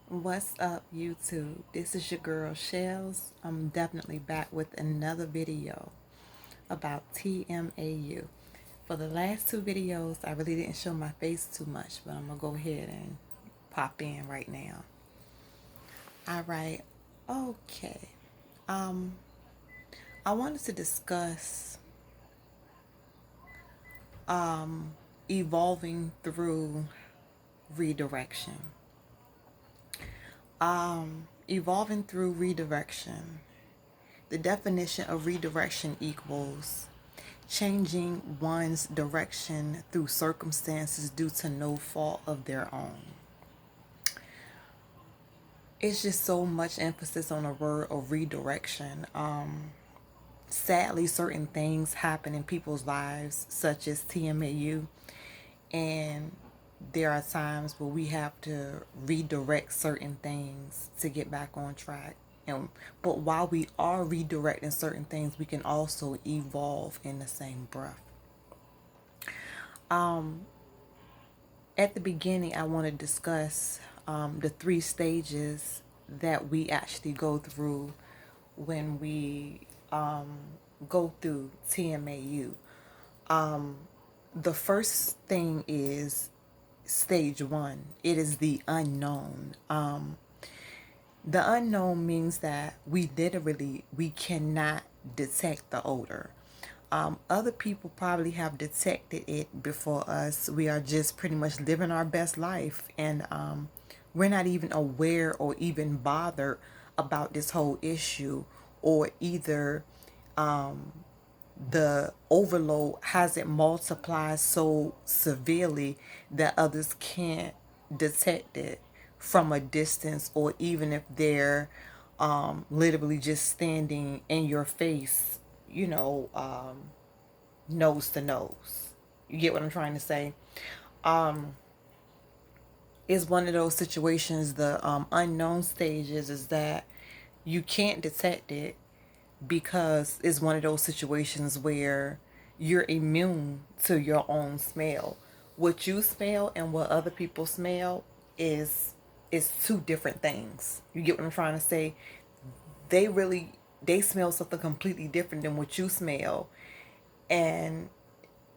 What's up, YouTube? This is your girl Shells. I'm definitely back with another video about TMAu. For the last two videos, I really didn't show my face too much, but I'm gonna go ahead and pop in right now. All right, okay. Um, I wanted to discuss evolving through redirection. Evolving through redirection. The definition of redirection equals changing one's direction through circumstances due to no fault of their own. It's just so much emphasis on the word of redirection. Sadly, certain things happen in people's lives, such as TMAu, and there are times where we have to redirect certain things to get back on track. But while we are redirecting certain things, we can also evolve in the same breath. At the beginning, I want to discuss the three stages that we actually go through when we go through TMAu. The first thing is stage one. It is the unknown. The unknown means that we cannot detect the odor. Other people probably have detected it before us. We are just pretty much living our best life, and we're not even aware or even bothered about this whole issue, or either the overload hasn't multiplied so severely that others can't detect it from a distance, or even if they're literally just standing in your face, nose to nose. You get what I'm trying to say? Is one of those situations, the unknown stages, is that you can't detect it because it's one of those situations where you're immune to your own smell. What you smell and what other people smell is two different things. You get what I'm trying to say? They smell something completely different than what you smell, and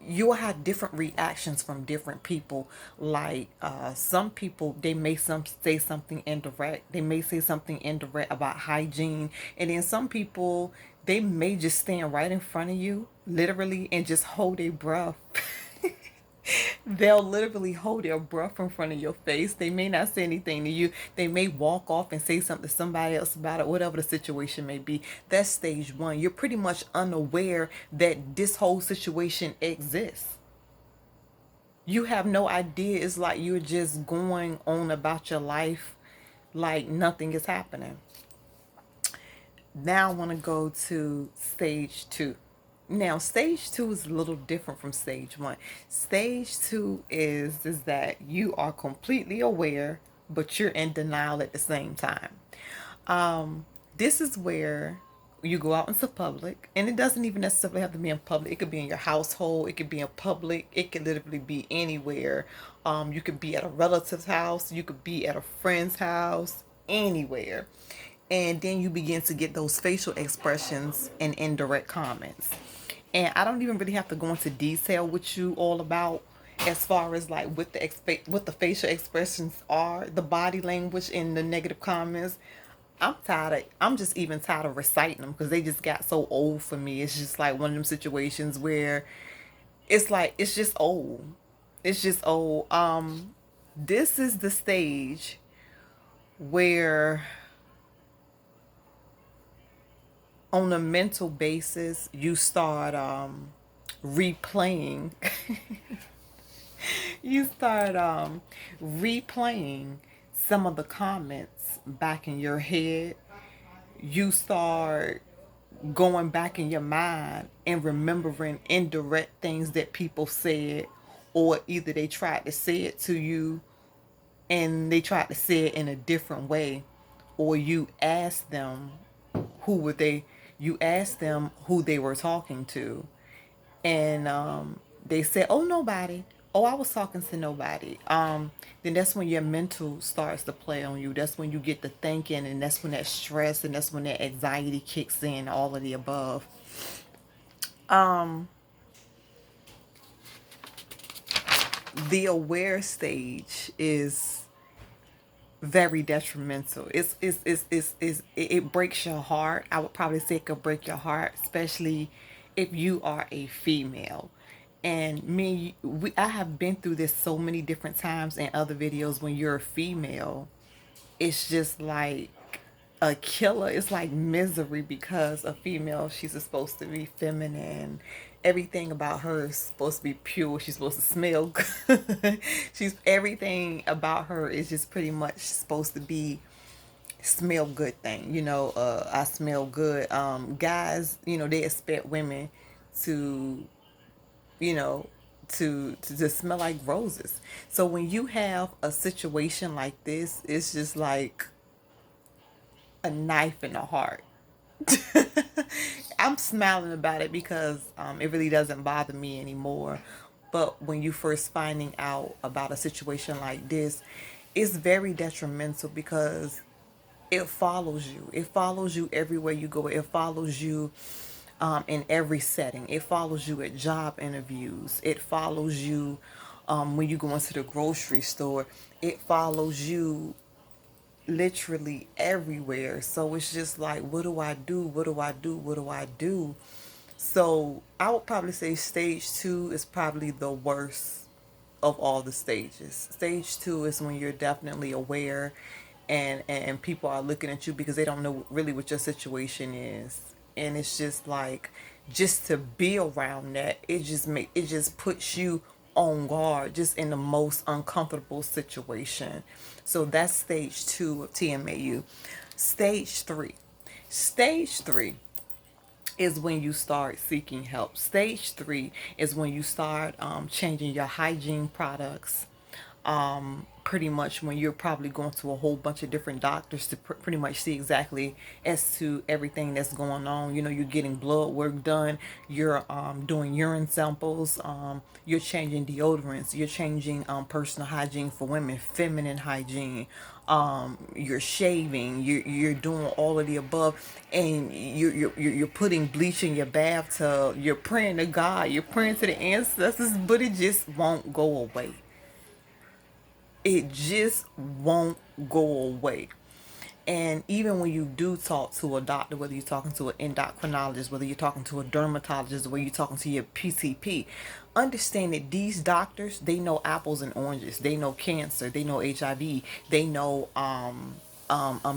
you'll have different reactions from different people. Like some people, they may say something indirect. They may say something indirect about hygiene, and then some people, they may just stand right in front of you, literally, and just hold their breath. They'll literally hold their breath in front of your face. They may not say anything to you. They may walk off and say something to somebody else about it, whatever the situation may be. That's stage one. You're pretty much unaware that this whole situation exists. You have no idea. It's like you're just going on about your life like nothing is happening. Now I want to go to stage two. Now, stage two is a little different from stage one. Stage two is that you are completely aware, but you're in denial at the same time. This is where you go out into public, and it doesn't even necessarily have to be in public. It could be in your household. It could be in public. It could literally be anywhere. You could be at a relative's house. You could be at a friend's house. Anywhere. And then you begin to get those facial expressions and indirect comments. And I don't even really have to go into detail with you all about as far as like what the facial expressions are, the body language in the negative comments. I'm just even tired of reciting them because they just got so old for me. It's just like one of them situations where it's like it's just old. It's just old. This is the stage where on a mental basis you start replaying you start replaying some of the comments back in your head. You start going back in your mind and remembering indirect things that people said, or either they tried to say it to you and they tried to say it in a different way, or you asked them who were they you asked them who they were talking to, and they said, oh, nobody, Oh, I was talking to nobody. Then that's when your mental starts to play on you. That's when you get to thinking, and that's when that stress and that's when that anxiety kicks in, all of the above. Um, the aware stage is very detrimental. It breaks your heart. I would probably say it could break your heart, especially if you are a female. And I have been through this so many different times in other videos. When you're a female, it's just like a killer. It's like misery because a female, she's supposed to be feminine. Everything about her is supposed to be pure. She's supposed to smell good. She's everything about her is just pretty much supposed to be smell good thing. I smell good. Guys, they expect women to, you know, to smell like roses. So when you have a situation like this, it's just like a knife in the heart. I'm smiling about it because it really doesn't bother me anymore. But when you first finding out about a situation like this, it's very detrimental because it follows you. It follows you everywhere you go. It follows you in every setting. It follows you at job interviews. It follows you when you go into the grocery store. It follows you literally everywhere. So it's just like, what do I do? What do I do? What do I do? So I would probably say stage two is probably the worst of all the stages. Stage two is when you're definitely aware and people are looking at you because they don't know really what your situation is. And it's just like, just to be around that, it just puts you on guard, just in the most uncomfortable situation. So that's stage two of TMAU. Stage three. Stage three is when you start seeking help. Stage three is when you start changing your hygiene products. Pretty much when you're probably going to a whole bunch of different doctors to pretty much see exactly as to everything that's going on. You're getting blood work done, you're doing urine samples, you're changing deodorants, you're changing personal hygiene for women, feminine hygiene, you're shaving, you're doing all of the above, and you're putting bleach in your bathtub, you're praying to God, you're praying to the ancestors, but it just won't go away. It just won't go away. And even when you do talk to a doctor, whether you're talking to an endocrinologist, whether you're talking to a dermatologist, whether you're talking to your PCP, understand that these doctors, they know apples and oranges. They know cancer. They know HIV. They know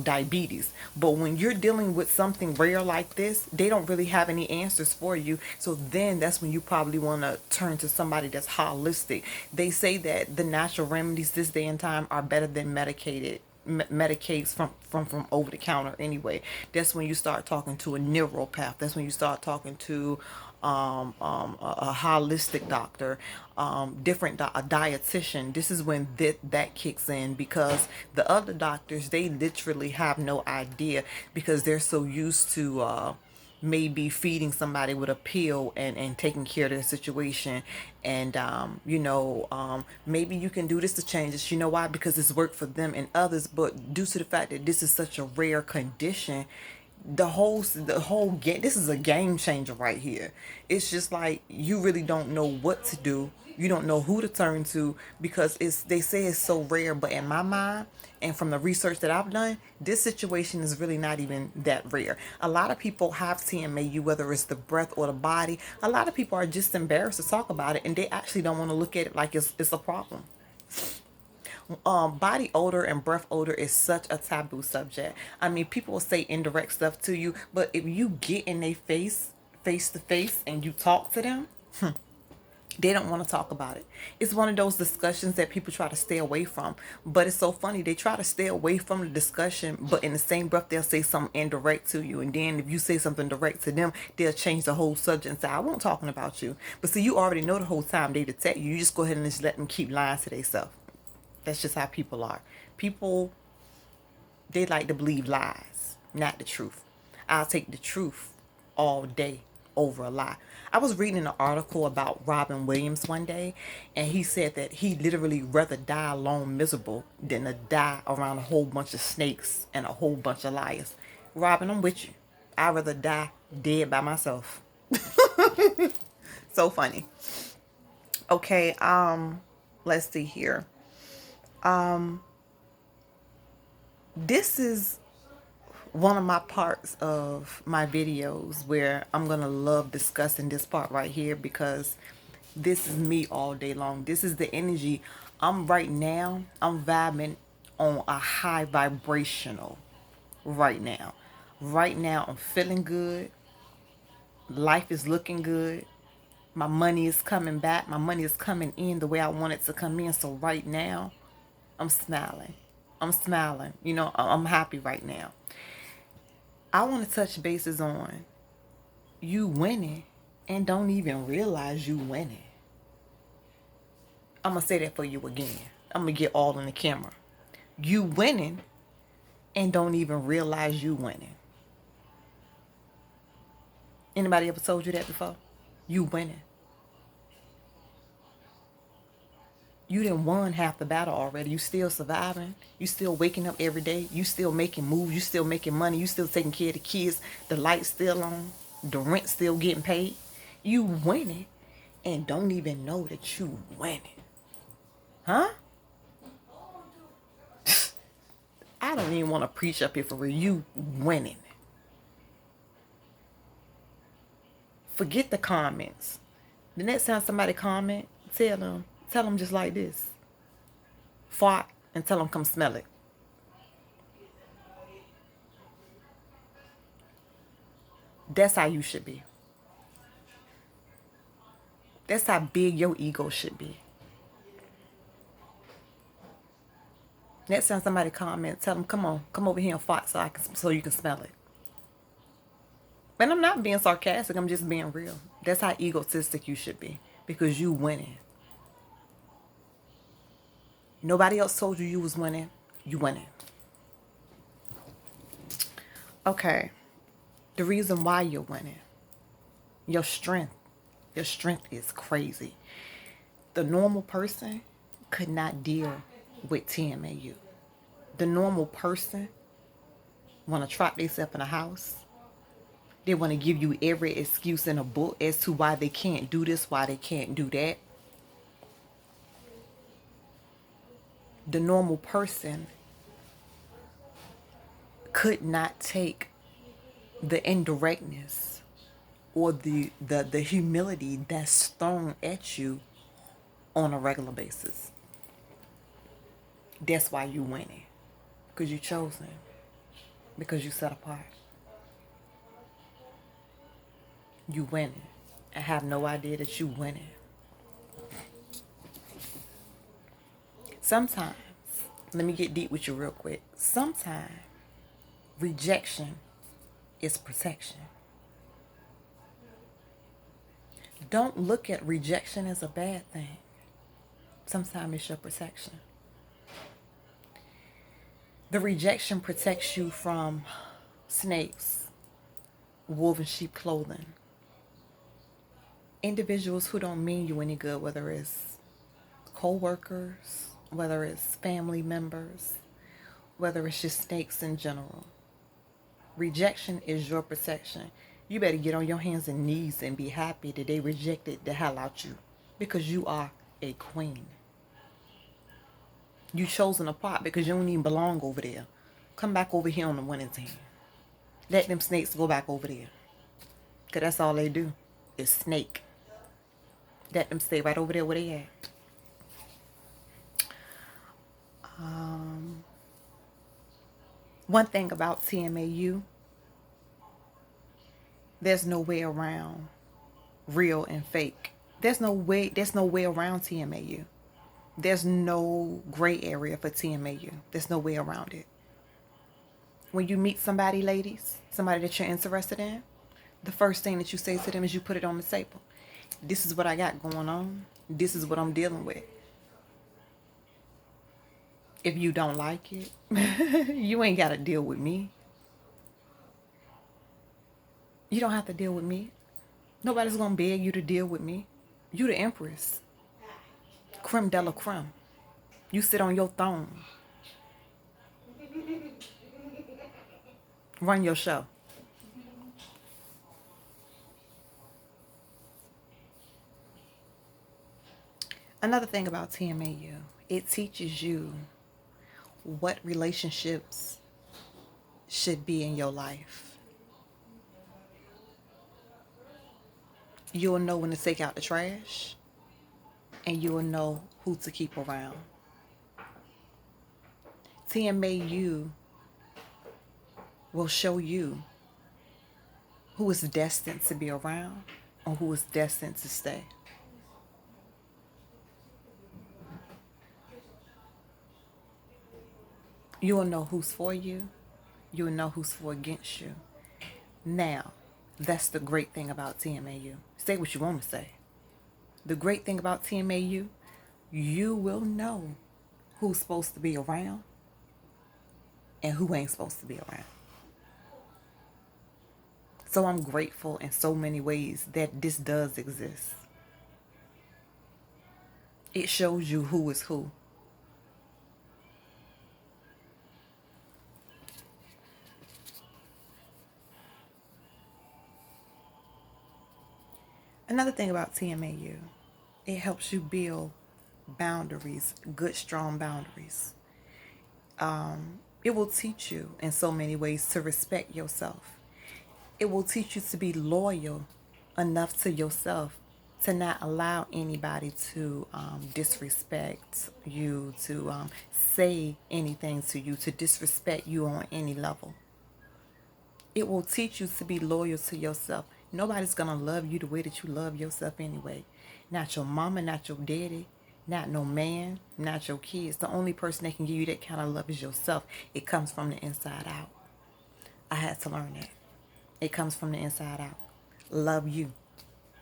diabetes. But when you're dealing with something rare like this, they don't really have any answers for you. So then that's when you probably want to turn to somebody that's holistic. They say that the natural remedies this day and time are better than medicates from over the counter anyway. That's when you start talking to a neuropath. That's when you start talking to a holistic doctor, a dietitian. This is when that kicks in, because the other doctors, they literally have no idea because they're so used to maybe feeding somebody with a pill and taking care of their situation. And maybe you can do this to change this. You know why? Because it's worked for them and others. But due to the fact that this is such a rare condition, the whole game, this is a game changer right here. It's just like, you really don't know what to do. You don't know who to turn to because they say it's so rare. But in my mind, and from the research that I've done, this situation is really not even that rare. A lot of people have TMAU, whether it's the breath or the body. A lot of people are just embarrassed to talk about it, and they actually don't want to look at it like it's a problem. Body odor and breath odor is such a taboo subject. I mean, people will say indirect stuff to you, but if you get in their face to face, and you talk to them, they don't want to talk about it. It's one of those discussions that people try to stay away from. But it's so funny. They try to stay away from the discussion, but in the same breath, they'll say something indirect to you. And then if you say something direct to them, they'll change the whole subject and say, I won't talking about you. But see, you already know the whole time they detect you. You just go ahead and just let them keep lying to themselves. That's just how people are. People, they like to believe lies, not the truth. I'll take the truth all day. over a lie. I was reading an article about Robin Williams one day, and he said that he literally rather die alone miserable than to die around a whole bunch of snakes and a whole bunch of liars. Robin, I'm with you. I'd rather die dead by myself. So funny. Okay, let's see here. This is one of my parts of my videos where I'm gonna love discussing this part right here, because this is me all day long. This is the energy I'm right now. I'm vibing on a high vibrational right now. Right now I'm feeling good. Life is looking good. My money is coming back. My money is coming in the way I want it to come in. So right now I'm smiling. I'm smiling. You know, I'm happy right now. I want to touch bases on you winning and don't even realize you winning. I'm going to say that for you again. I'm going to get all in the camera. You winning and don't even realize you winning. Anybody ever told you that before? You winning. You done won half the battle already. You still surviving. You still waking up every day. You still making moves. You still making money. You still taking care of the kids. The light's still on. The rent still getting paid. You winning and don't even know that you winning. Huh? I don't even want to preach up here for real. You winning. Forget the comments. The next time somebody comment, tell them just like this. Fart and tell them come smell it. That's how you should be. That's how big your ego should be. Next time somebody comment, tell them, come over here and fart so you can smell it. And I'm not being sarcastic, I'm just being real. That's how egotistic you should be, because you winning. Nobody else told you was winning. You winning. Okay. The reason why you're winning. Your strength. Your strength is crazy. The normal person could not deal with TMAu. The normal person want to trap themselves in a house. They want to give you every excuse in a book as to why they can't do this, why they can't do that. The normal person could not take the indirectness or the humility that's thrown at you on a regular basis. That's why you winning. Because you chosen. Because you set apart. You winning. I have no idea that you winning. Sometimes, let me get deep with you real quick. Sometimes rejection is protection. Don't look at rejection as a bad thing. Sometimes it's your protection. The rejection protects you from snakes, wolf in sheep clothing, individuals who don't mean you any good, whether it's co-workers, whether it's family members, whether it's just snakes in general. Rejection is your protection. You better get on your hands and knees and be happy that they rejected the hell out you, because you are a queen. You chosen apart because you don't even belong over there. Come back over here on the winning team. Let them snakes go back over there. Because that's all they do is snake. Let them stay right over there where they at. One thing about TMAu, there's no way around real and fake. There's no way around TMAu. There's no gray area for TMAu. There's no way around it. When you meet somebody, ladies, somebody that you're interested in, the first thing that you say to them is you put it on the table. This is what I got going on. This is what I'm dealing with. If you don't like it, you ain't got to deal with me. You don't have to deal with me. Nobody's gonna beg you to deal with me. You the empress. Creme de la creme. You sit on your throne. Run your show. Another thing about TMAu, it teaches you what relationships should be in your life. You'll know when to take out the trash, and you will know who to keep around. TMAu will show you who is destined to be around or who is destined to stay. You will know who's for you. You will know who's for against you. Now, that's the great thing about TMAu. Say what you want to say. The great thing about TMAu, you will know who's supposed to be around and who ain't supposed to be around. So I'm grateful in so many ways that this does exist. It shows you who is who. Another thing about TMAu, it helps you build boundaries, good, strong boundaries. It will teach you in so many ways to respect yourself. It will teach you to be loyal enough to yourself to not allow anybody to disrespect you, to say anything to you, to disrespect you on any level. It will teach you to be loyal to yourself. Nobody's going to love you the way that you love yourself anyway. Not your mama, not your daddy, not no man, not your kids. The only person that can give you that kind of love is yourself. It comes from the inside out. I had to learn that. It comes from the inside out. Love you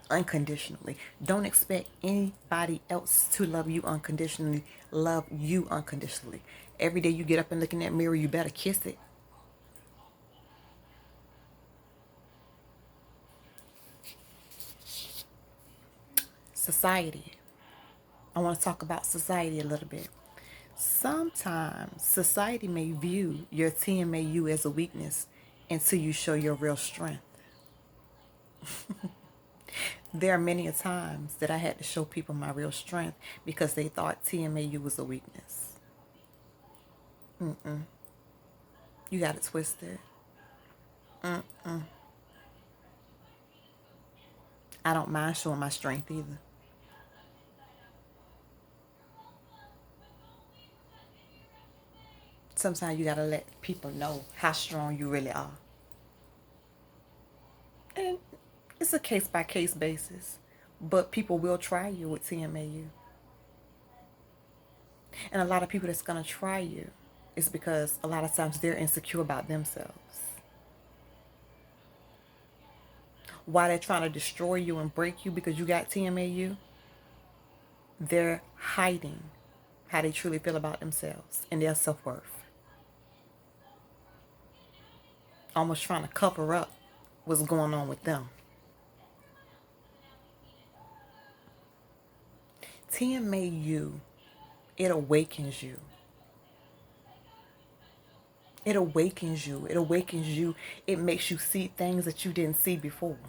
unconditionally. Don't expect anybody else to love you unconditionally. Love you unconditionally. Every day you get up and look in that mirror, you better kiss it. Society. I want to talk about society a little bit. Sometimes society may view your TMAu as a weakness until you show your real strength. There are many a times that I had to show people my real strength because they thought TMAu was a weakness. You got it twisted. I don't mind showing my strength either. Sometimes you got to let people know how strong you really are. And it's a case-by-case basis. But people will try you with TMAu. And a lot of people that's going to try you is because a lot of times they're insecure about themselves. Why they're trying to destroy you and break you because you got TMAu, they're hiding how they truly feel about themselves and their self-worth. Almost trying to cover up what's going on with them. TMAu, it awakens you. It awakens you. It awakens you. It makes you see things that you didn't see before.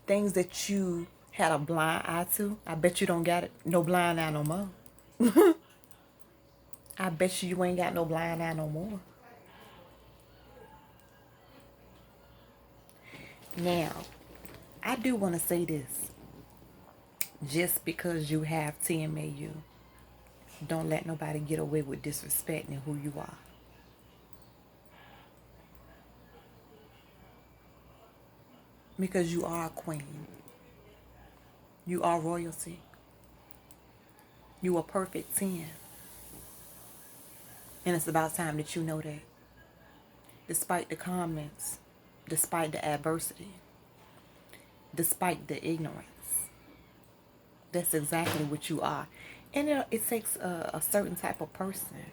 Things that you had a blind eye to. I bet you don't got it, no blind eye no more. I bet you ain't got no blind eye no more. Now, I do want to say this. Just because you have TMAu, don't let nobody get away with disrespecting who you are. Because you are a queen. You are royalty. You are perfect 10. And it's about time that you know that. Despite the comments, despite the adversity, despite the ignorance, that's exactly what you are. And it takes a certain type of person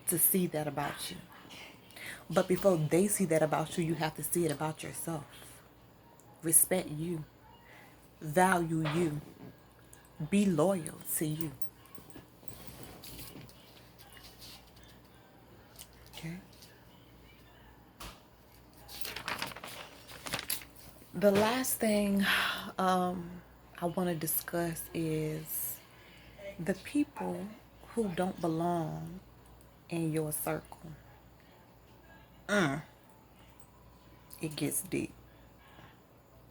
to see that about you. But before they see that about you, you have to see it about yourself. Respect you. value you, be loyal to you. Okay. The last thing I want to discuss is the people who don't belong in your circle. It gets deep.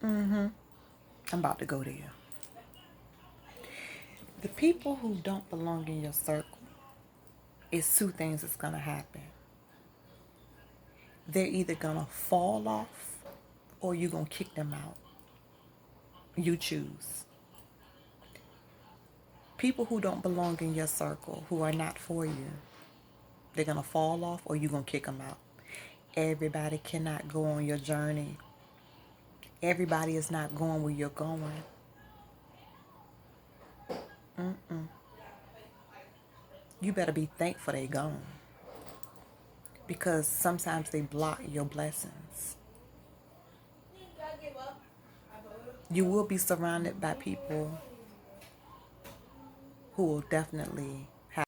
I'm about to go there. The people who don't belong in your circle, it's two things that's going to happen. They're either going to fall off or you're going to kick them out. You choose. People who don't belong in your circle, who are not for you, they're going to fall off or you're going to kick them out. Everybody cannot go on your journey. Everybody is not going where you're going. You better be thankful they gone. Because sometimes they block your blessings. You will be surrounded by people who will definitely